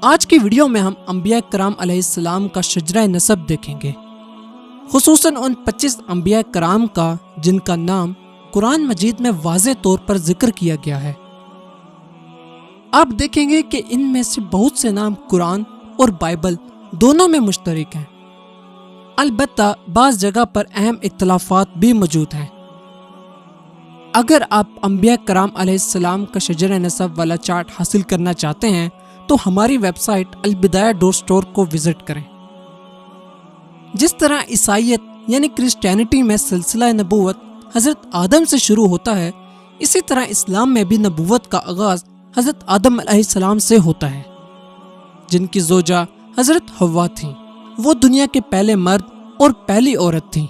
آج کی ویڈیو میں ہم انبیاء کرام علیہ السلام کا شجرہ نسب دیکھیں گے، خصوصاً ان 25 انبیاء کرام کا جن کا نام قرآن مجید میں واضح طور پر ذکر کیا گیا ہے۔ آپ دیکھیں گے کہ ان میں سے بہت سے نام قرآن اور بائبل دونوں میں مشترک ہیں، البتہ بعض جگہ پر اہم اختلافات بھی موجود ہیں۔ اگر آپ انبیاء کرام علیہ السلام کا شجرہ نسب والا چارٹ حاصل کرنا چاہتے ہیں تو ہماری ویب سائٹ البدایہ.اسٹور کو وزٹ کریں۔ جس طرح عیسائیت یعنی کرسچینٹی میں سلسلہ نبوت حضرت آدم سے شروع ہوتا ہے، اسی طرح اسلام میں بھی نبوت کا آغاز حضرت آدم علیہ السلام سے ہوتا ہے، جن کی زوجہ حضرت حوا تھیں۔ وہ دنیا کے پہلے مرد اور پہلی عورت تھیں۔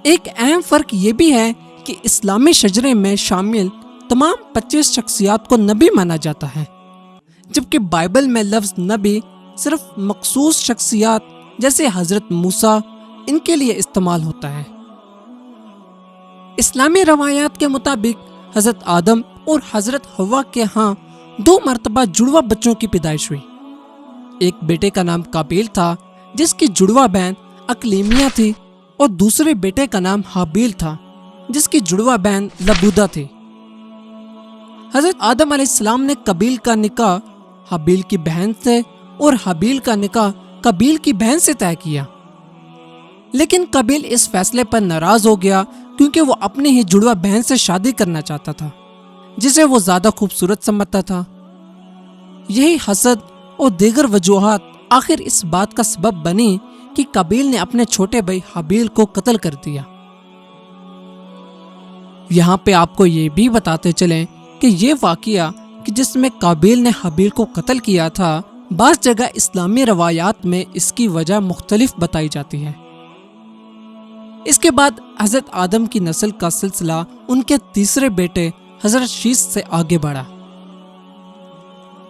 ایک اہم فرق یہ بھی ہے کہ اسلامی شجرے میں شامل تمام 25 شخصیات کو نبی مانا جاتا ہے، جبکہ بائبل میں لفظ نبی صرف مخصوص شخصیات جیسے حضرت موسیٰ ان کے لیے استعمال ہوتا ہے۔ اسلامی روایات کے مطابق حضرت آدم اور حضرت حوا کے ہاں 2 مرتبہ جڑواں بچوں کی پیدائش ہوئی۔ ایک بیٹے کا نام قابیل تھا جس کی جڑواں بہن اقلیمیہ تھی، اور دوسرے بیٹے کا نام حابیل تھا جس کی جڑواں بہن لبودہ تھی۔ حضرت آدم علیہ السلام نے قابیل کا نکاح حابیل کی بہن سے اور حابیل کا نکاح قابیل کی بہن سے طے کیا، لیکن قابیل اس فیصلے پر ناراض ہو گیا کیونکہ وہ اپنی ہی جڑواں بہن سے شادی کرنا چاہتا تھا جسے وہ زیادہ خوبصورت سمجھتا تھا۔ یہی حسد اور دیگر وجوہات آخر اس بات کا سبب بنی کہ قابیل نے اپنے چھوٹے بھائی حابیل کو قتل کر دیا۔ یہاں پہ آپ کو یہ بھی بتاتے چلیں کہ یہ واقعہ کہ جس میں قابیل نے حابیل کو قتل کیا تھا، بعض جگہ اسلامی روایات میں اس کی وجہ مختلف بتائی جاتی ہے۔ اس کے بعد حضرت آدم کی نسل کا سلسلہ ان کے تیسرے بیٹے حضرت شیث سے آگے بڑھا۔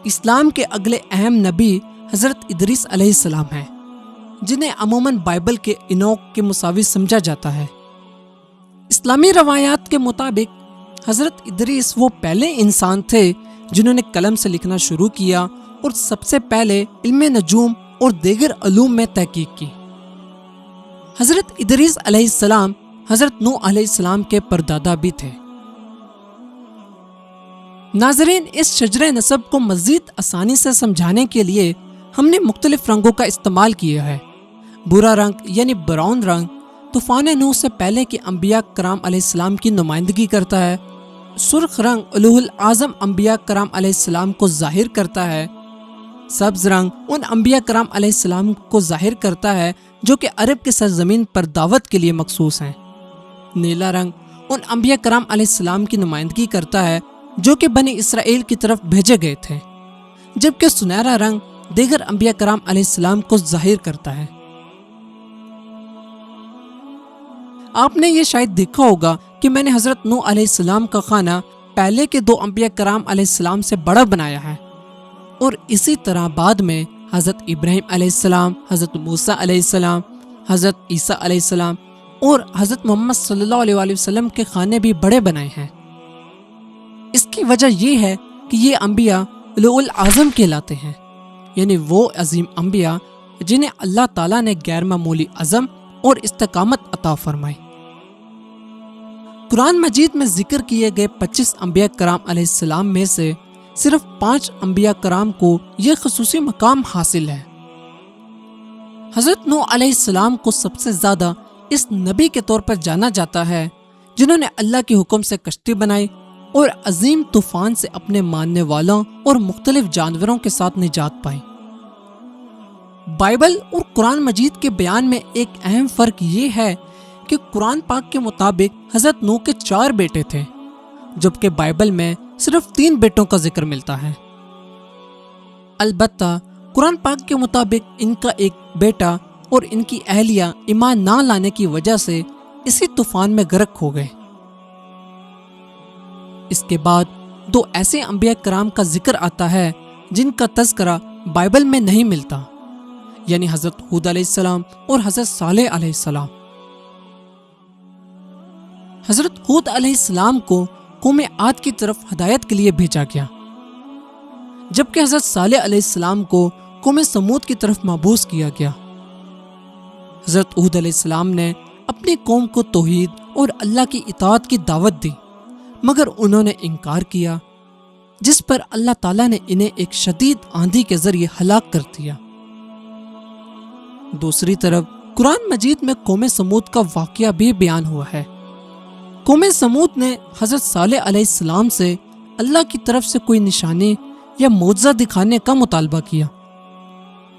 اسلام کے اگلے اہم نبی حضرت ادریس علیہ السلام ہیں، جنہیں عموماً بائبل کے انوک کے مساوی سمجھا جاتا ہے۔ اسلامی روایات کے مطابق حضرت ادریس وہ پہلے انسان تھے جنہوں نے قلم سے لکھنا شروع کیا اور سب سے پہلے علم نجوم اور دیگر علوم میں تحقیق کی۔ حضرت ادریس علیہ السلام حضرت نوح علیہ السلام کے پردادا بھی تھے۔ ناظرین، اس شجرہ نسب کو مزید آسانی سے سمجھانے کے لیے ہم نے مختلف رنگوں کا استعمال کیا ہے۔ برا رنگ یعنی براؤن رنگ طوفان نوح سے پہلے کے انبیاء کرام علیہ السلام کی نمائندگی کرتا ہے۔ سرخ رنگ الوہ العظم انبیاء کرام علیہ السلام کو ظاہر کرتا ہے۔ سبز رنگ ان انبیاء کرام علیہ السلام کو ظاہر کرتا ہے جو کہ عرب کی سرزمین پر دعوت کے لیے مخصوص ہیں۔ نیلا رنگ ان انبیاء کرام علیہ السلام کی نمائندگی کرتا ہے جو کہ بنی اسرائیل کی طرف بھیجے گئے تھے، جبکہ سنہرا رنگ دیگر انبیاء کرام علیہ السلام کو ظاہر کرتا ہے۔ آپ نے یہ شاید دیکھا ہوگا کہ میں نے حضرت نوح علیہ السلام کا خانہ پہلے کے 2 انبیاء کرام علیہ السلام سے بڑا بنایا ہے، اور اسی طرح بعد میں حضرت ابراہیم علیہ السلام، حضرت موسیٰ علیہ السلام، حضرت عیسیٰ علیہ السلام اور حضرت محمد صلی اللہ علیہ وآلہ وسلم کے خانے بھی بڑے بنائے ہیں۔ اس کی وجہ یہ ہے کہ یہ انبیاء الوہ العظم کہلاتے ہیں، یعنی وہ عظیم انبیاء جنہیں اللہ تعالیٰ نے غیر معمولی عزم اور استقامت عطا فرمائی۔ قرآن مجید میں ذکر کیے گئے 25 انبیاء کرام علیہ السلام میں سے صرف 5 انبیاء کرام کو یہ خصوصی مقام حاصل ہے۔ حضرت نوح علیہ السلام کو سب سے زیادہ اس نبی کے طور پر جانا جاتا ہے جنہوں نے اللہ کے حکم سے کشتی بنائی اور عظیم طوفان سے اپنے ماننے والوں اور مختلف جانوروں کے ساتھ نجات پائی۔ بائبل اور قرآن مجید کے بیان میں ایک اہم فرق یہ ہے کہ قرآن پاک کے مطابق حضرت نوح کے 4 بیٹے تھے، جبکہ بائبل میں صرف 3 بیٹوں کا ذکر ملتا ہے۔ البتہ قرآن پاک کے مطابق ان کا ایک بیٹا اور ان کی اہلیہ ایمان نہ لانے کی وجہ سے اسی طوفان میں غرق ہو گئے۔ اس کے بعد 2 ایسے انبیاء کرام کا ذکر آتا ہے جن کا تذکرہ بائبل میں نہیں ملتا، یعنی حضرت ہود علیہ السلام اور حضرت صالح علیہ السلام۔ حضرت ہود علیہ السلام کو قوم عاد کی طرف ہدایت کے لیے بھیجا گیا، جبکہ حضرت صالح علیہ السلام کو قوم سمود کی طرف مبعوث کیا گیا۔ حضرت ہود علیہ السلام نے اپنی قوم کو توحید اور اللہ کی اطاعت کی دعوت دی، مگر انہوں نے انکار کیا، جس پر اللہ تعالیٰ نے انہیں ایک شدید آندھی کے ذریعے ہلاک کر دیا۔ دوسری طرف قرآن مجید میں قوم سمود کا واقعہ بھی بیان ہوا ہے۔ قوم سمود نے حضرت صالح علیہ السلام سے اللہ کی طرف سے کوئی نشانی یا معجزہ دکھانے کا مطالبہ کیا۔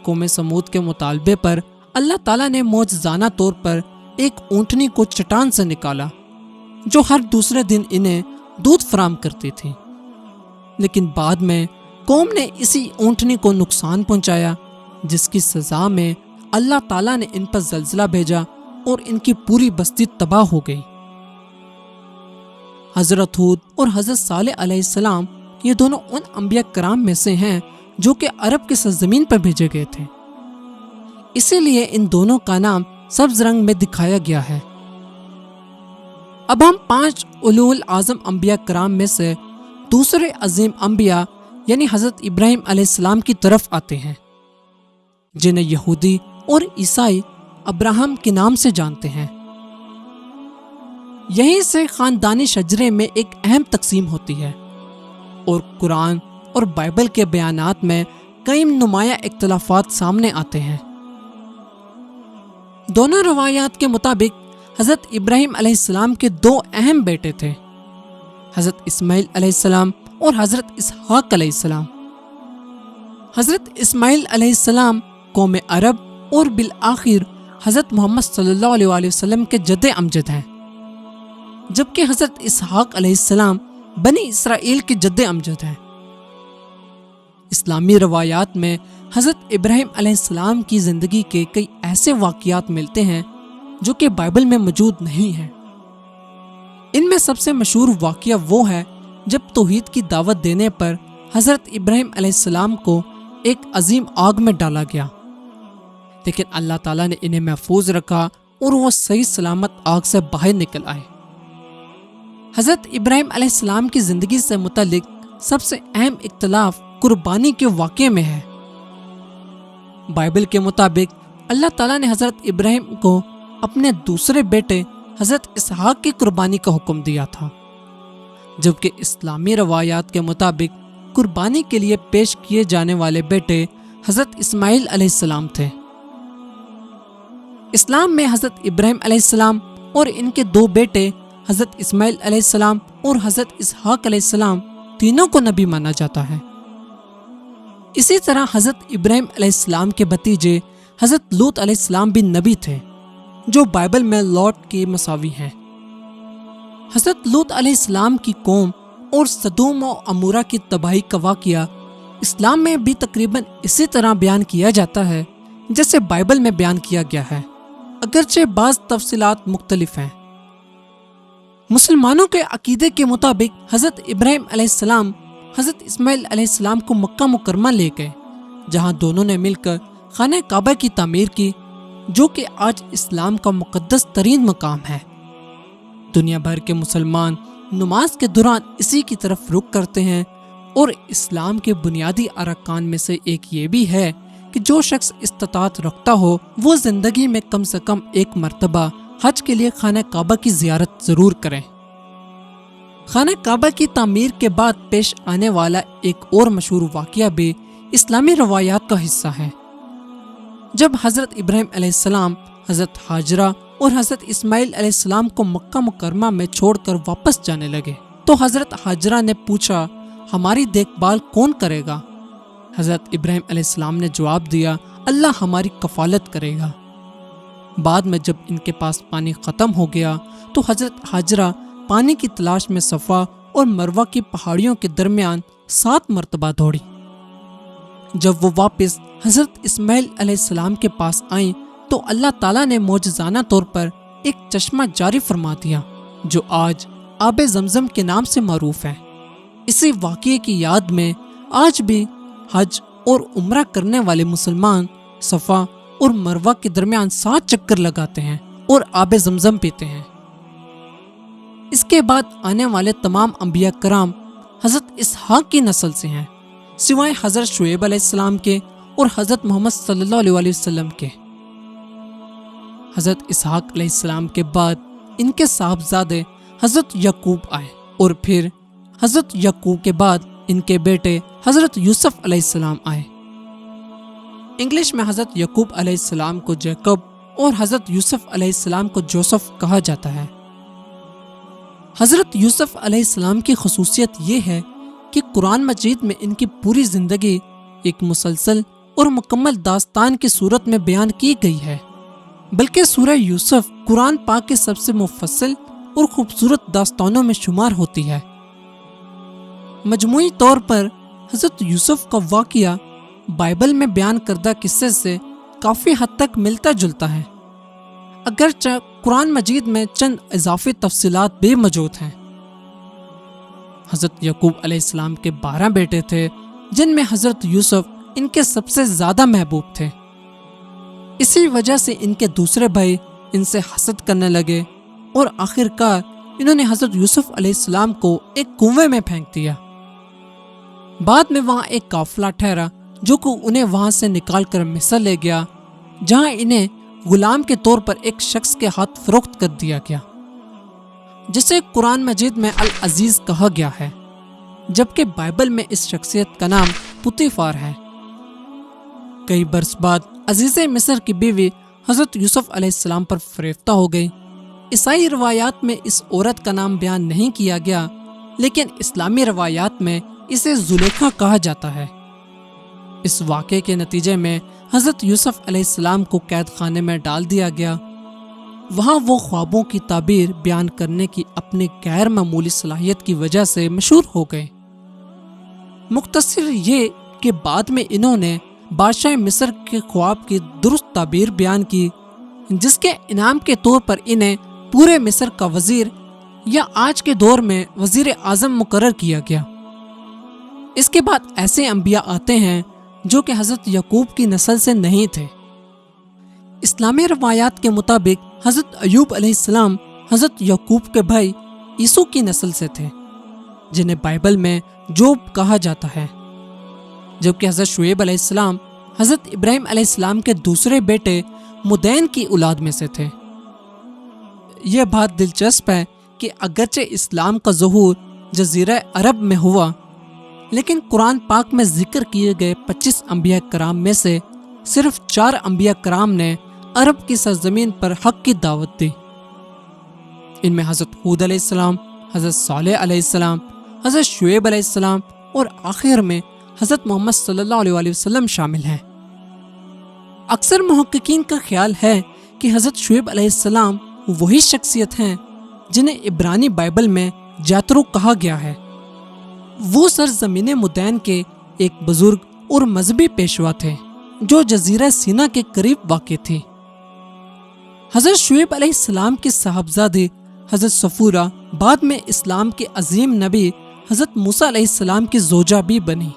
قوم سمود کے مطالبے پر اللہ تعالیٰ نے معجزانہ طور پر ایک اونٹنی کو چٹان سے نکالا جو ہر دوسرے دن انہیں دودھ فراہم کرتی تھی، لیکن بعد میں قوم نے اسی اونٹنی کو نقصان پہنچایا، جس کی سزا میں اللہ تعالیٰ نے ان پر زلزلہ بھیجا اور ان کی پوری بستی تباہ ہو گئی۔ حضرت ہود اور حضرت صالح علیہ السلام یہ دونوں ان انبیاء کرام میں سے ہیں جو کہ عرب کی سرزمین پر بھیجے گئے تھے، اسی لیے ان دونوں کا نام سبز رنگ میں دکھایا گیا ہے۔ اب ہم 5 اولو العظم انبیاء کرام میں سے دوسرے عظیم انبیاء یعنی حضرت ابراہیم علیہ السلام کی طرف آتے ہیں، جنہیں یہودی اور عیسائی ابراہم کے نام سے جانتے ہیں۔ یہیں سے خاندانی شجرے میں ایک اہم تقسیم ہوتی ہے اور قرآن اور بائبل کے بیانات میں کئی نمایاں اختلافات سامنے آتے ہیں۔ دونوں روایات کے مطابق حضرت ابراہیم علیہ السلام کے 2 اہم بیٹے تھے، حضرت اسماعیل علیہ السلام اور حضرت اسحاق علیہ السلام۔ حضرت اسماعیل علیہ السلام قوم عرب اور بالآخر حضرت محمد صلی اللہ علیہ وسلم کے جد امجد ہیں، جبکہ حضرت اسحاق علیہ السلام بنی اسرائیل کے جد امجد ہیں۔ اسلامی روایات میں حضرت ابراہیم علیہ السلام کی زندگی کے کئی ایسے واقعات ملتے ہیں جو کہ بائبل میں موجود نہیں ہیں۔ ان میں سب سے مشہور واقعہ وہ ہے جب توحید کی دعوت دینے پر حضرت ابراہیم علیہ السلام کو ایک عظیم آگ میں ڈالا گیا، لیکن اللہ تعالیٰ نے انہیں محفوظ رکھا اور وہ صحیح سلامت آگ سے باہر نکل آئے۔ حضرت ابراہیم علیہ السلام کی زندگی سے متعلق سب سے اہم اختلاف قربانی کے واقعے میں ہے۔ بائبل کے مطابق اللہ تعالیٰ نے حضرت ابراہیم کو اپنے دوسرے بیٹے حضرت اسحاق کی قربانی کا حکم دیا تھا، جبکہ اسلامی روایات کے مطابق قربانی کے لیے پیش کیے جانے والے بیٹے حضرت اسماعیل علیہ السلام تھے۔ اسلام میں حضرت ابراہیم علیہ السلام اور ان کے 2 بیٹے حضرت اسماعیل علیہ السلام اور حضرت اسحاق علیہ السلام تینوں کو نبی مانا جاتا ہے۔ اسی طرح حضرت ابراہیم علیہ السلام کے بھتیجے حضرت لوط علیہ السلام بھی نبی تھے، جو بائبل میں لوط کے مساوی ہیں۔ حضرت لوط علیہ السلام کی قوم اور سدوم و عمورہ کی تباہی کا واقعہ اسلام میں بھی تقریباً اسی طرح بیان کیا جاتا ہے جیسے بائبل میں بیان کیا گیا ہے، اگرچہ بعض تفصیلات مختلف ہیں۔ مسلمانوں کے عقیدے کے مطابق حضرت ابراہیم علیہ السلام حضرت اسماعیل علیہ السلام کو مکہ مکرمہ لے گئے، جہاں دونوں نے مل کر خانہ کعبہ کی تعمیر کی، جو کہ آج اسلام کا مقدس ترین مقام ہے۔ دنیا بھر کے مسلمان نماز کے دوران اسی کی طرف رخ کرتے ہیں، اور اسلام کے بنیادی ارکان میں سے ایک یہ بھی ہے کہ جو شخص استطاعت رکھتا ہو وہ زندگی میں کم سے کم ایک مرتبہ حج کے لیے خانہ کعبہ کی زیارت ضرور کریں۔ خانہ کعبہ کی تعمیر کے بعد پیش آنے والا ایک اور مشہور واقعہ بھی اسلامی روایات کا حصہ ہے۔ جب حضرت ابراہیم علیہ السلام حضرت ہاجرہ اور حضرت اسماعیل علیہ السلام کو مکہ مکرمہ میں چھوڑ کر واپس جانے لگے تو حضرت ہاجرہ نے پوچھا، ہماری دیکھ بھال کون کرے گا؟ حضرت ابراہیم علیہ السلام نے جواب دیا، اللہ ہماری کفالت کرے گا۔ بعد میں جب ان کے پاس پانی ختم ہو گیا تو حضرت ہاجرہ پانی کی تلاش میں صفا اور مروہ کی پہاڑیوں کے درمیان 7 مرتبہ دوڑی۔ جب وہ واپس حضرت اسماعیل علیہ السلام کے پاس آئیں تو اللہ تعالیٰ نے معجزانہ طور پر ایک چشمہ جاری فرما دیا جو آج آب زمزم کے نام سے معروف ہے۔ اسی واقعے کی یاد میں آج بھی حج اور عمرہ کرنے والے مسلمان صفا اور مروہ کے درمیان 7 چکر لگاتے ہیں اور آب زمزم پیتے ہیں۔ اس کے بعد آنے والے تمام انبیاء کرام حضرت اسحاق کی نسل سے ہیں، سوائے حضرت شعیب علیہ السلام کے اور حضرت محمد صلی اللہ علیہ وسلم کے۔ حضرت اسحاق علیہ السلام کے بعد ان کے صاحبزادے حضرت یعقوب آئے، اور پھر حضرت یعقوب کے بعد ان کے بیٹے حضرت یوسف علیہ السلام آئے۔ انگلش میں حضرت یعقوب علیہ السلام کو جیکب اور حضرت یوسف علیہ السلام کو جوسف کہا جاتا ہے۔ حضرت یوسف علیہ السلام کی خصوصیت یہ ہے کہ قرآن مجید میں ان کی پوری زندگی ایک مسلسل اور مکمل داستان کی صورت میں بیان کی گئی ہے، بلکہ سورہ یوسف قرآن پاک کے سب سے مفصل اور خوبصورت داستانوں میں شمار ہوتی ہے۔ مجموعی طور پر حضرت یوسف کا واقعہ بائبل میں بیان کردہ قصے سے کافی حد تک ملتا جلتا ہے، اگرچہ قرآن مجید میں چند اضافی تفصیلات بھی موجود ہیں۔ حضرت یعقوب علیہ السلام کے 12 بیٹے تھے، جن میں حضرت یوسف ان کے سب سے زیادہ محبوب تھے۔ اسی وجہ سے ان کے دوسرے بھائی ان سے حسد کرنے لگے، اور آخر کار انہوں نے حضرت یوسف علیہ السلام کو ایک کنویں میں پھینک دیا۔ بعد میں وہاں ایک قافلہ ٹھہرا جو کہ انہیں وہاں سے نکال کر مصر لے گیا، جہاں انہیں غلام کے طور پر ایک شخص کے ہاتھ فروخت کر دیا گیا، جسے قرآن مجید میں العزیز کہا گیا ہے، جبکہ بائبل میں اس شخصیت کا نام پوتیفار ہے۔ کئی برس بعد عزیز مصر کی بیوی حضرت یوسف علیہ السلام پر فریفتہ ہو گئی۔ عیسائی روایات میں اس عورت کا نام بیان نہیں کیا گیا، لیکن اسلامی روایات میں اسے زلیخا کہا جاتا ہے۔ اس واقعے کے نتیجے میں حضرت یوسف علیہ السلام کو قید خانے میں ڈال دیا گیا۔ وہاں وہ خوابوں کی تعبیر بیان کرنے کی اپنی غیر معمولی صلاحیت کی وجہ سے مشہور ہو گئے۔ مختصر یہ کہ بعد میں انہوں نے بادشاہ مصر کے خواب کی درست تعبیر بیان کی، جس کے انعام کے طور پر انہیں پورے مصر کا وزیر یا آج کے دور میں وزیر اعظم مقرر کیا گیا۔ اس کے بعد ایسے انبیاء آتے ہیں جو کہ حضرت یعقوب کی نسل سے نہیں تھے۔ اسلامی روایات کے مطابق حضرت ایوب علیہ السلام حضرت یعقوب کے بھائی عیسو کی نسل سے تھے، جنہیں بائبل میں جوب کہا جاتا ہے، جبکہ حضرت شعیب علیہ السلام حضرت ابراہیم علیہ السلام کے دوسرے بیٹے مدین کی اولاد میں سے تھے۔ یہ بات دلچسپ ہے کہ اگرچہ اسلام کا ظہور جزیرہ عرب میں ہوا، لیکن قرآن پاک میں ذکر کیے گئے 25 انبیاء کرام میں سے صرف 4 انبیاء کرام نے عرب کی سرزمین پر حق کی دعوت دی۔ ان میں حضرت ہود علیہ السلام، حضرت صالح علیہ السلام، حضرت شعیب علیہ السلام اور آخر میں حضرت محمد صلی اللہ علیہ وسلم شامل ہیں۔ اکثر محققین کا خیال ہے کہ حضرت شعیب علیہ السلام وہی شخصیت ہیں جنہیں عبرانی بائبل میں جاترو کہا گیا ہے۔ وہ سرزمین مدین کے ایک بزرگ اور مذہبی پیشوا تھے جو جزیرہ سینا کے قریب واقع تھی۔ حضرت شعیب علیہ السلام کے صاحبزادے حضرت صفورہ بعد میں اسلام کے عظیم نبی حضرت موسیٰ علیہ السلام کی زوجہ بھی بنی۔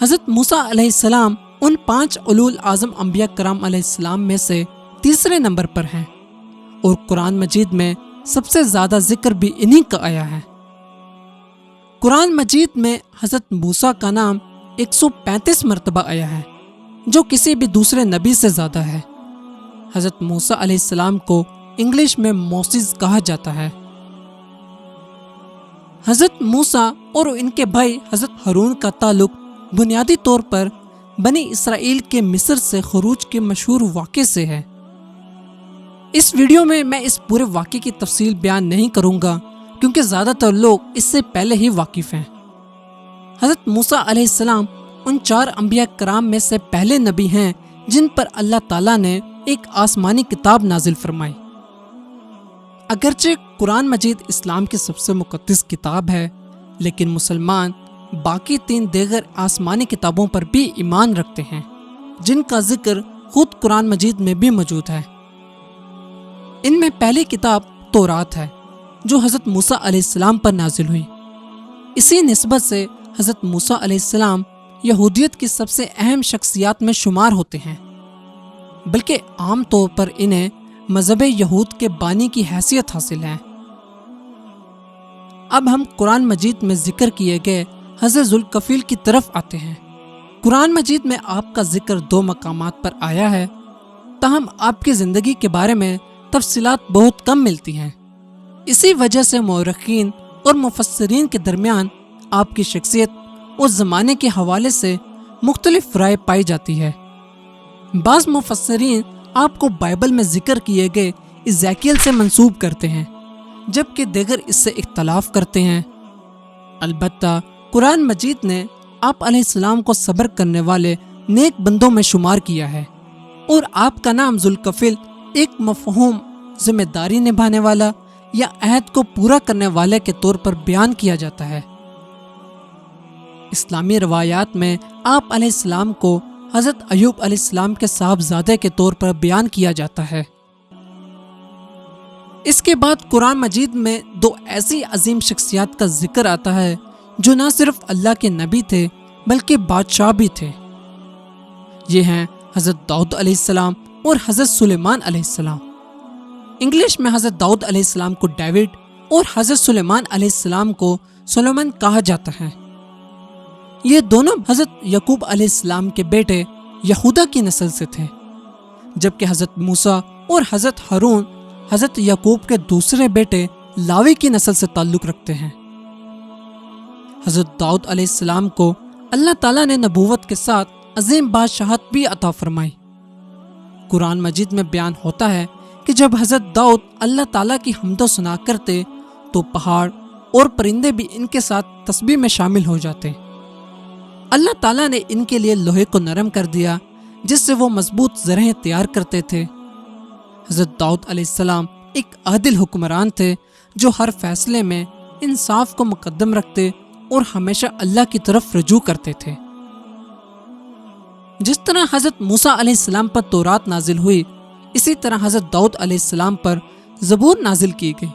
حضرت موسیٰ علیہ السلام ان 5 اولو اعظم انبیاء کرام علیہ السلام میں سے تیسرے نمبر پر ہیں، اور قرآن مجید میں سب سے زیادہ ذکر بھی انہی کا آیا ہے۔ قرآن مجید میں حضرت موسیٰ کا نام 135 مرتبہ آیا ہے، جو کسی بھی دوسرے نبی سے زیادہ ہے۔ حضرت موسیٰ علیہ السلام کو انگلش میں موسیز کہا جاتا ہے۔ حضرت موسیٰ اور ان کے بھائی حضرت ہارون کا تعلق بنیادی طور پر بنی اسرائیل کے مصر سے خروج کے مشہور واقعے سے ہے۔ اس ویڈیو میں اس پورے واقعے کی تفصیل بیان نہیں کروں گا، کیونکہ زیادہ تر لوگ اس سے پہلے ہی واقف ہیں۔ حضرت موسیٰ علیہ السلام ان 4 انبیاء کرام میں سے پہلے نبی ہیں جن پر اللہ تعالیٰ نے ایک آسمانی کتاب نازل فرمائی۔ اگرچہ قرآن مجید اسلام کی سب سے مقدس کتاب ہے، لیکن مسلمان باقی 3 دیگر آسمانی کتابوں پر بھی ایمان رکھتے ہیں، جن کا ذکر خود قرآن مجید میں بھی موجود ہے۔ ان میں پہلی کتاب تورات ہے، جو حضرت موسیٰ علیہ السلام پر نازل ہوئی۔ اسی نسبت سے حضرت موسیٰ علیہ السلام یہودیت کی سب سے اہم شخصیات میں شمار ہوتے ہیں، بلکہ عام طور پر انہیں مذہب یہود کے بانی کی حیثیت حاصل ہے۔ اب ہم قرآن مجید میں ذکر کیے گئے حضرت ذوالکفیل کی طرف آتے ہیں۔ قرآن مجید میں آپ کا ذکر 2 مقامات پر آیا ہے، تاہم آپ کی زندگی کے بارے میں تفصیلات بہت کم ملتی ہیں۔ اسی وجہ سے مورخین اور مفسرین کے درمیان آپ کی شخصیت اور زمانے کے حوالے سے مختلف رائے پائی جاتی ہے۔ بعض مفسرین آپ کو بائبل میں ذکر کیے گئے ایزیکیل سے منسوب کرتے ہیں، جبکہ دیگر اس سے اختلاف کرتے ہیں۔ البتہ قرآن مجید نے آپ علیہ السلام کو صبر کرنے والے نیک بندوں میں شمار کیا ہے، اور آپ کا نام ذوالکفیل ایک مفہوم ذمہ داری نبھانے والا یا عہد کو پورا کرنے والے کے طور پر بیان کیا جاتا ہے۔ اسلامی روایات میں آپ علیہ السلام کو حضرت ایوب علیہ السلام کے صاحبزادے کے طور پر بیان کیا جاتا ہے۔ اس کے بعد قرآن مجید میں 2 ایسی عظیم شخصیات کا ذکر آتا ہے جو نہ صرف اللہ کے نبی تھے بلکہ بادشاہ بھی تھے۔ یہ ہیں حضرت داؤد علیہ السلام اور حضرت سلیمان علیہ السلام۔ انگلش میں حضرت داؤد علیہ السلام کو ڈیوڈ اور حضرت سلیمان علیہ السلام کو سولومن کہا جاتا ہے۔ یہ دونوں حضرت یعقوب علیہ السلام کے بیٹے یہودا کی نسل سے تھے، جبکہ حضرت موسیٰ اور حضرت ہارون حضرت یعقوب کے دوسرے بیٹے لاوی کی نسل سے تعلق رکھتے ہیں۔ حضرت داؤد علیہ السلام کو اللہ تعالیٰ نے نبوت کے ساتھ عظیم بادشاہت بھی عطا فرمائی۔ قرآن مجید میں بیان ہوتا ہے کہ جب حضرت داؤد اللہ تعالیٰ کی حمد و ثنا کرتے تو پہاڑ اور پرندے بھی ان کے ساتھ تسبیح میں شامل ہو جاتے۔ اللہ تعالیٰ نے ان کے لیے لوہے کو نرم کر دیا جس سے وہ مضبوط زرہیں تیار کرتے تھے۔ حضرت داؤد علیہ السلام ایک عادل حکمران تھے جو ہر فیصلے میں انصاف کو مقدم رکھتے اور ہمیشہ اللہ کی طرف رجوع کرتے تھے۔ جس طرح حضرت موسیٰ علیہ السلام پر تورات نازل ہوئی، اسی طرح حضرت داؤد علیہ السلام پر زبور نازل کی گئی،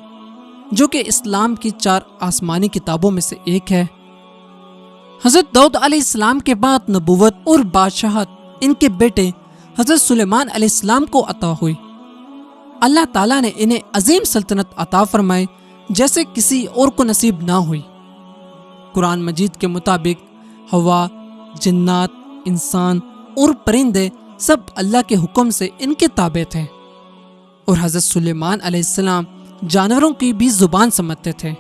جو کہ اسلام کی 4 آسمانی کتابوں میں سے ایک ہے۔ حضرت داؤد علیہ السلام کے بعد نبوت اور بادشاہت ان کے بیٹے حضرت سلیمان علیہ السلام کو عطا ہوئی۔ اللہ تعالیٰ نے انہیں عظیم سلطنت عطا فرمائی جیسے کسی اور کو نصیب نہ ہوئی۔ قرآن مجید کے مطابق ہوا، جنات، انسان اور پرندے سب اللہ کے حکم سے ان کے تابع تھے، اور حضرت سلیمان علیہ السلام جانوروں کی بھی زبان سمجھتے تھے۔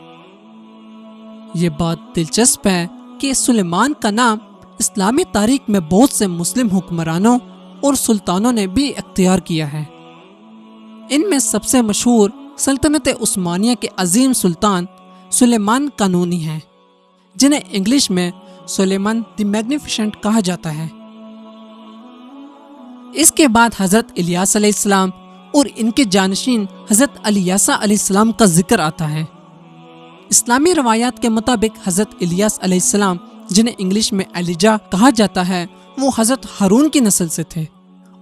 یہ بات دلچسپ ہے کہ سلیمان کا نام اسلامی تاریخ میں بہت سے مسلم حکمرانوں اور سلطانوں نے بھی اختیار کیا ہے۔ ان میں سب سے مشہور سلطنت عثمانیہ کے عظیم سلطان سلیمان قانونی ہیں، جنہیں انگلش میں سلیمان دی میگنیفیسنٹ کہا جاتا ہے۔ اس کے بعد حضرت الیاس علیہ السلام اور ان کے جانشین حضرت الیاسا علیہ السلام کا ذکر آتا ہے۔ اسلامی روایات کے مطابق حضرت الیاس علیہ السلام، جنہیں انگلش میں ایلیجا کہا جاتا ہے، وہ حضرت ہارون کی نسل سے تھے،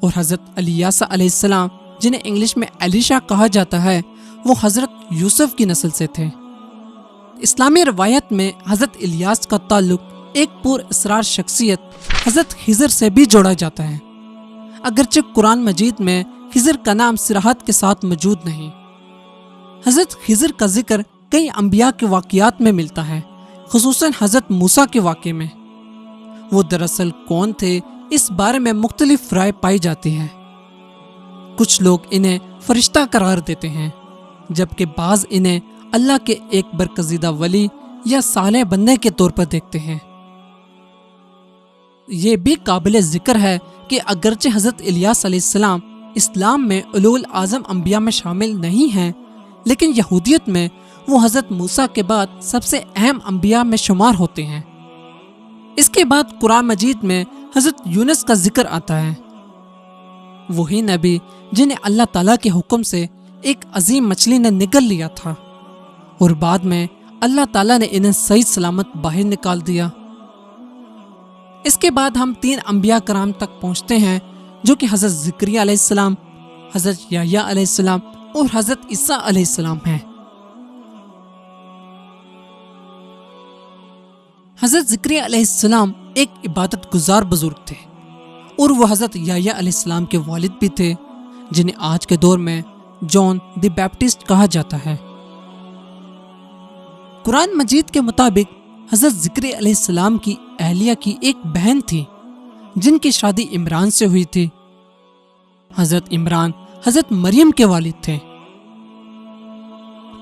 اور حضرت الیاسا علیہ السلام، جنہیں انگلش میں ایلیشا کہا جاتا ہے، وہ حضرت یوسف کی نسل سے تھے۔ اسلامی روایت میں حضرت الیاس کا تعلق ایک پر اسرار شخصیت حضرت خضر سے بھی جوڑا جاتا ہے، اگرچہ قرآن مجید میں خضر کا نام صراحت کے ساتھ موجود نہیں۔ حضرت خضر کا ذکر کئی انبیاء کے واقعات میں ملتا ہے، خصوصاً حضرت موسیٰ کے واقعے میں۔ وہ دراصل کون تھے، اس بارے میں مختلف رائے پائی جاتی ہے۔ کچھ لوگ انہیں فرشتہ قرار دیتے ہیں، جبکہ بعض انہیں اللہ کے ایک برگزیدہ ولی یا صالح بندے کے طور پر دیکھتے ہیں۔ یہ بھی قابل ذکر ہے کہ اگرچہ حضرت الیاس علیہ السلام اسلام میں اولو العظم انبیاء میں شامل نہیں ہیں، لیکن یہودیت میں وہ حضرت موسیٰ کے بعد سب سے اہم انبیاء میں شمار ہوتے ہیں۔ اس کے بعد قرآن مجید میں حضرت یونس کا ذکر آتا ہے، وہی نبی جنہیں اللہ تعالیٰ کے حکم سے ایک عظیم مچھلی نے نگل لیا تھا، اور بعد میں اللہ تعالیٰ نے انہیں صحیح سلامت باہر نکال دیا۔ اس کے بعد ہم 3 انبیاء کرام تک پہنچتے ہیں، جو کہ حضرت زکریا علیہ السلام، حضرت یحییٰ علیہ السلام اور حضرت عیسیٰ علیہ السلام ہیں۔ حضرت زکریا علیہ السلام ایک عبادت گزار بزرگ تھے، اور وہ حضرت یحییٰ علیہ السلام کے والد بھی تھے، جنہیں آج کے دور میں جان دی بیپٹسٹ کہا جاتا ہے۔ قرآن مجید کے مطابق حضرت ذکر علیہ السلام کی اہلیہ کی ایک بہن تھی جن کی شادی عمران سے ہوئی تھی۔ حضرت عمران حضرت مریم کے والد تھے۔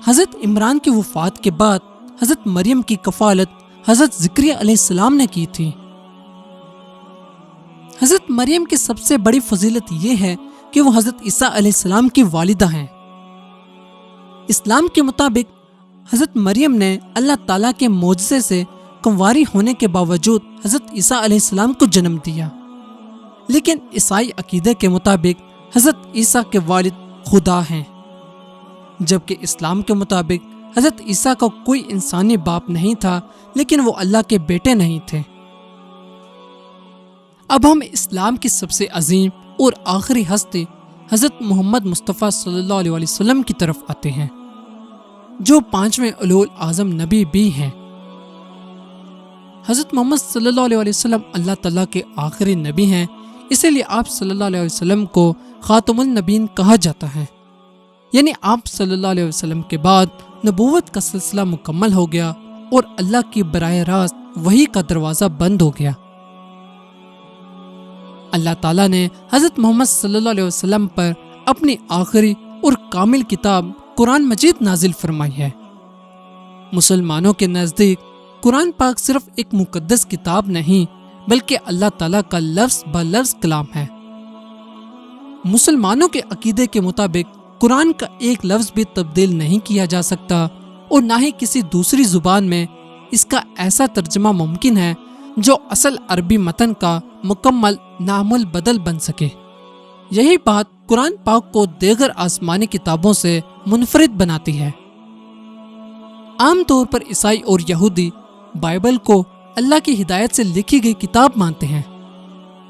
حضرت عمران کی وفات کے بعد حضرت مریم کی کفالت حضرت زکریا علیہ السلام نے کی تھی۔ حضرت مریم کی سب سے بڑی فضیلت یہ ہے کہ وہ حضرت عیسیٰ علیہ السلام کی والدہ ہیں۔ اسلام کے مطابق حضرت مریم نے اللہ تعالیٰ کے معجزے سے کنواری ہونے کے باوجود حضرت عیسیٰ علیہ السلام کو جنم دیا، لیکن عیسائی عقیدے کے مطابق حضرت عیسیٰ کے والد خدا ہیں، جبکہ اسلام کے مطابق حضرت عیسیٰ کا کوئی انسانی باپ نہیں تھا، لیکن وہ اللہ کے بیٹے نہیں تھے۔ اب ہم اسلام کی سب سے عظیم اور آخری ہستی حضرت محمد مصطفیٰ صلی اللہ علیہ وسلم کی طرف آتے ہیں، جو 5ویں اولو اعظم نبی بھی ہیں۔ حضرت محمد صلی اللہ علیہ وسلم اللہ تعالیٰ کے آخری نبی ہیں، اسی لیے آپ صلی اللہ علیہ وسلم کو خاتم النبیین کہا جاتا ہے، یعنی آپ صلی اللہ علیہ وسلم کے بعد نبوت کا سلسلہ مکمل ہو گیا اور اللہ کی براہ راست وحی کا دروازہ بند ہو گیا۔ اللہ تعالیٰ نے حضرت محمد صلی اللہ علیہ وسلم پر اپنی آخری اور کامل کتاب قرآن مجید نازل فرمائی ہے۔ مسلمانوں کے نزدیک قرآن پاک صرف ایک مقدس کتاب نہیں بلکہ اللہ تعالیٰ کا لفظ بلفظ کلام ہے۔ مسلمانوں کے عقیدے کے مطابق قرآن کا ایک لفظ بھی تبدیل نہیں کیا جا سکتا اور نہ ہی کسی دوسری زبان میں اس کا ایسا ترجمہ ممکن ہے جو اصل عربی متن کا مکمل نامل بدل بن سکے۔ یہی بات قرآن پاک کو دیگر آسمانی کتابوں سے منفرد بناتی ہے۔ عام طور پر عیسائی اور یہودی بائبل کو اللہ کی ہدایت سے لکھی گئی کتاب مانتے ہیں،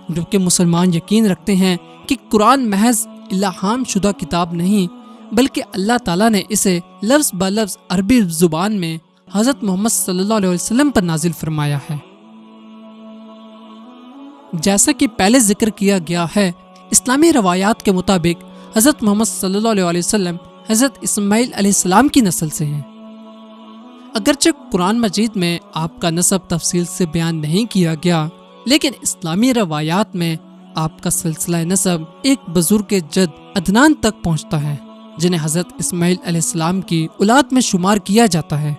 جبکہ مسلمان یقین رکھتے ہیں کہ قرآن محض الہام شدہ کتاب نہیں بلکہ اللہ تعالیٰ نے اسے لفظ بلفظ عربی زبان میں حضرت محمد صلی اللہ علیہ وسلم پر نازل فرمایا ہے۔ جیسا کہ پہلے ذکر کیا گیا ہے، اسلامی روایات کے مطابق حضرت محمد صلی اللہ علیہ وسلم حضرت اسماعیل علیہ السلام کی نسل سے ہیں۔ اگرچہ قرآن مجید میں آپ کا نسب تفصیل سے بیان نہیں کیا گیا، لیکن اسلامی روایات میں آپ کا سلسلہ نسب ایک بزرگ جد عدنان تک پہنچتا ہے، جنہیں حضرت اسماعیل علیہ السلام کی اولاد میں شمار کیا جاتا ہے۔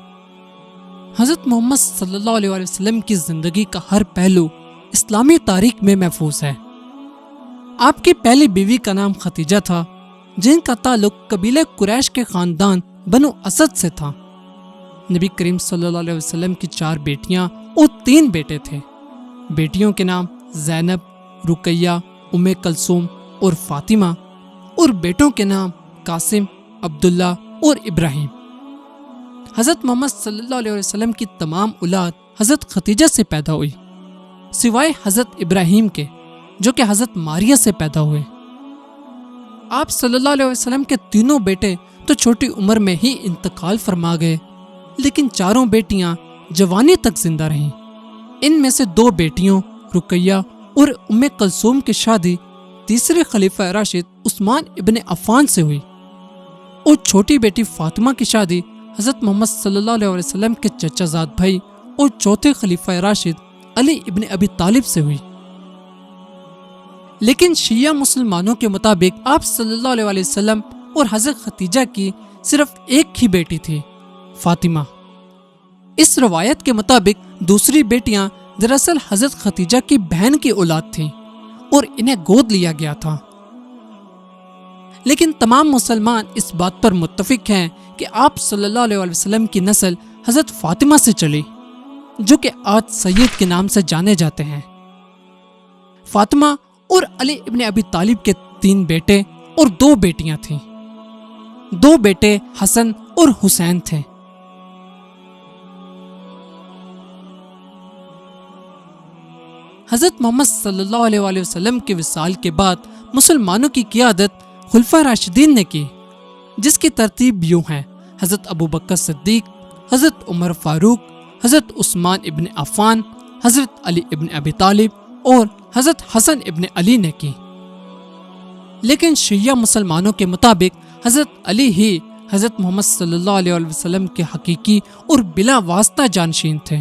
حضرت محمد صلی اللہ علیہ وسلم کی زندگی کا ہر پہلو اسلامی تاریخ میں محفوظ ہے۔ آپ کی پہلی بیوی کا نام ختیجہ تھا، جن کا تعلق قبیلہ قریش کے خاندان بنو اسد سے تھا۔ نبی کریم صلی اللہ علیہ وسلم کی 4 بیٹیاں اور 3 بیٹے تھے۔ بیٹیوں کے نام زینب، رقیہ، ام کلثوم اور فاطمہ، اور بیٹوں کے نام قاسم، عبداللہ اور ابراہیم۔ حضرت محمد صلی اللہ علیہ وسلم کی تمام اولاد حضرت ختیجہ سے پیدا ہوئی، سوائے حضرت ابراہیم کے جو کہ حضرت ماریہ سے پیدا ہوئے۔ آپ صلی اللہ علیہ وسلم کے تینوں بیٹے تو چھوٹی عمر میں ہی انتقال فرما گئے، لیکن 4 بیٹیاں جوانی تک زندہ رہیں۔ ان میں سے 2 بیٹیوں رقیہ اور ام کلثوم کی شادی تیسرے خلیفہ راشد عثمان ابن عفان سے ہوئی، اور چھوٹی بیٹی فاطمہ کی شادی حضرت محمد صلی اللہ علیہ وسلم کے چچا زاد بھائی اور چوتھے خلیفہ راشد علی ابن ابی طالب سے ہوئی۔ لیکن شیعہ مسلمانوں کے مطابق آپ صلی اللہ علیہ وسلم اور حضرت ختیجہ کی صرف ایک ہی بیٹی تھی، فاطمہ۔ اس روایت کے مطابق دوسری بیٹیاں دراصل حضرت ختیجہ کی بہن کی اولاد تھیں اور انہیں گود لیا گیا تھا۔ لیکن تمام مسلمان اس بات پر متفق ہیں کہ آپ صلی اللہ علیہ وسلم کی نسل حضرت فاطمہ سے چلی، جو کہ آج سید کے نام سے جانے جاتے ہیں۔ فاطمہ اور علی ابن ابی طالب کے 3 بیٹے اور 2 بیٹیاں تھیں۔ 2 بیٹے حسن اور حسین تھے۔ حضرت محمد صلی اللہ علیہ وسلم کے وصال کے بعد مسلمانوں کی قیادت خلفائے راشدین نے کی، جس کی ترتیب یوں ہے: حضرت ابوبکر صدیق، حضرت عمر فاروق، حضرت عثمان ابن عفان، حضرت علی ابن ابی طالب اور حضرت حسن ابن علی نے کی۔ لیکن شیعہ مسلمانوں کے مطابق حضرت علی ہی حضرت محمد صلی اللہ علیہ وسلم کے حقیقی اور بلا واسطہ جانشین تھے،